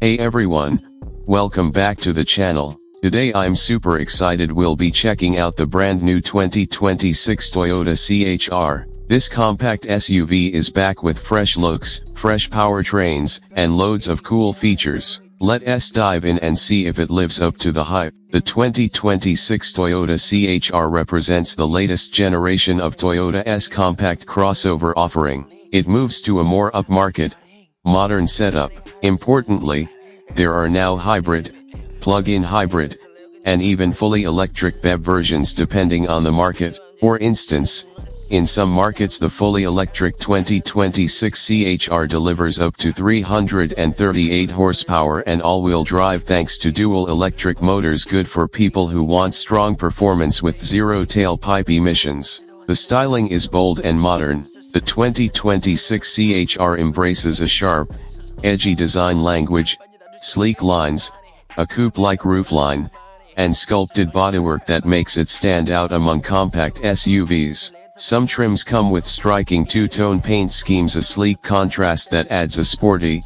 Hey everyone, welcome back to the channel. Today I'm super excited we'll be checking out the brand new 2026 Toyota CHR. This compact SUV is back with fresh looks, fresh powertrains, and loads of cool features. Let's dive in and see if it lives up to the hype. The 2026 Toyota CHR represents the latest generation of Toyota's compact crossover offering. It moves to a more upmarket, modern setup. Importantly, there are now hybrid, plug-in hybrid, and even fully electric BEV versions depending on the market. For instance, in some markets the fully electric 2026 CHR delivers up to 338 horsepower and all-wheel drive thanks to dual electric motors, good for people who want strong performance with zero tailpipe emissions. The styling is bold and modern. The 2026 CHR embraces a sharp, edgy design language, sleek lines, a coupe-like roofline, and sculpted bodywork that makes it stand out among compact SUVs. Some trims come with striking two-tone paint schemes, a sleek contrast that adds a sporty,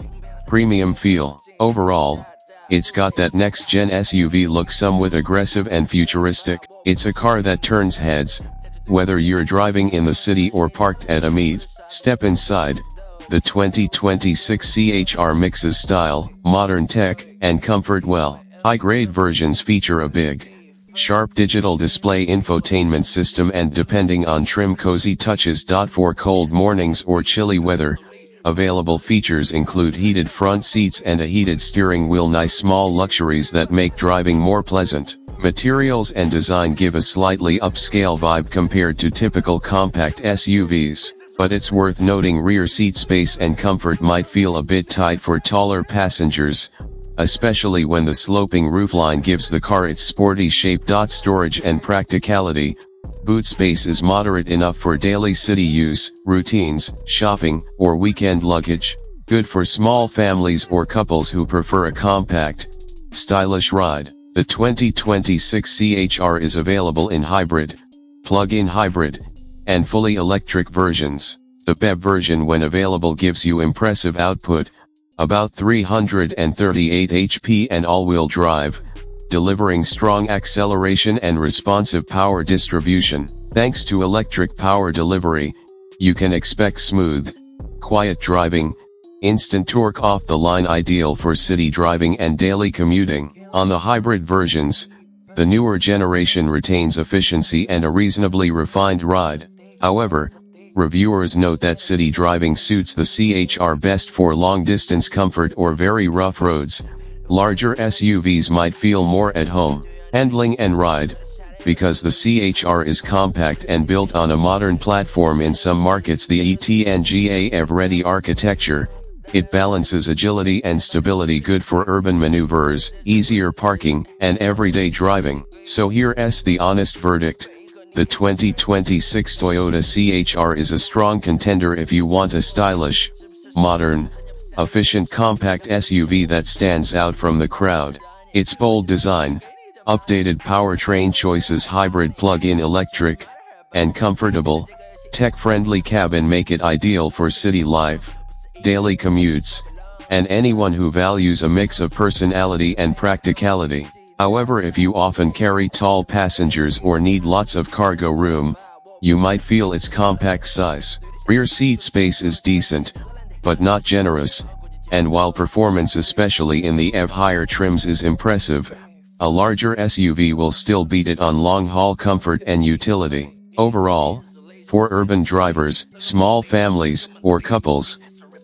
premium feel. Overall, it's got that next-gen SUV look, somewhat aggressive and futuristic. It's a car that turns heads, whether you're driving in the city or parked at a mid-step inside. The 2026 CHR mixes style, modern tech, and comfort well. High-grade versions feature a big, sharp digital display infotainment system and, depending on trim, cozy touches. For cold mornings or chilly weather, available features include heated front seats and a heated steering wheel, nice small luxuries that make driving more pleasant. Materials and design give a slightly upscale vibe compared to typical compact SUVs. But it's worth noting rear seat space and comfort might feel a bit tight for taller passengers, especially when the sloping roofline gives the car its sporty shape. Storage and practicality. Boot space is moderate enough for daily city use, routines, shopping, or weekend luggage. Good for small families or couples who prefer a compact, stylish ride. The 2026 CHR is available in hybrid, plug-in hybrid, and fully electric versions. The BEV version, when available, gives you impressive output, about 338 HP, and all-wheel drive, delivering strong acceleration and responsive power distribution. Thanks to electric power delivery, you can expect smooth, quiet driving, instant torque off the line, ideal for city driving and daily commuting. On the hybrid versions, the newer generation retains efficiency and a reasonably refined ride. However, reviewers note that city driving suits the CHR best for long-distance comfort or very rough roads. Larger SUVs might feel more at home, handling and ride. Because the CHR is compact and built on a modern platform in some markets, the ETNGA-EV-ready architecture, it balances agility and stability, good for urban maneuvers, easier parking, and everyday driving. So here's the honest verdict. The 2026 Toyota CHR is a strong contender if you want a stylish, modern, efficient compact SUV that stands out from the crowd. Its bold design, updated powertrain choices, hybrid, plug-in electric, and comfortable, tech-friendly cabin make it ideal for city life, daily commutes, and anyone who values a mix of personality and practicality. However, if you often carry tall passengers or need lots of cargo room, you might feel its compact size. Rear seat space is decent, but not generous, and while performance, especially in the EV higher trims, is impressive, a larger SUV will still beat it on long-haul comfort and utility. Overall, for urban drivers, small families, or couples,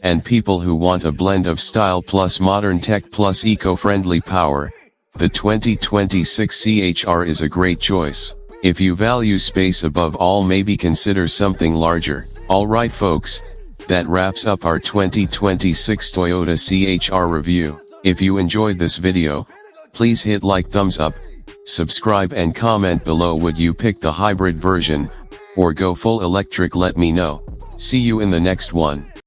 and people who want a blend of style plus modern tech plus eco-friendly power, the 2026 CHR is a great choice. If you value space above all, maybe consider something larger. Alright folks, that wraps up our 2026 Toyota CHR review. If you enjoyed this video, please hit like, thumbs up, subscribe and comment below. Would you pick the hybrid version, or go full electric? Let me know. See you in the next one.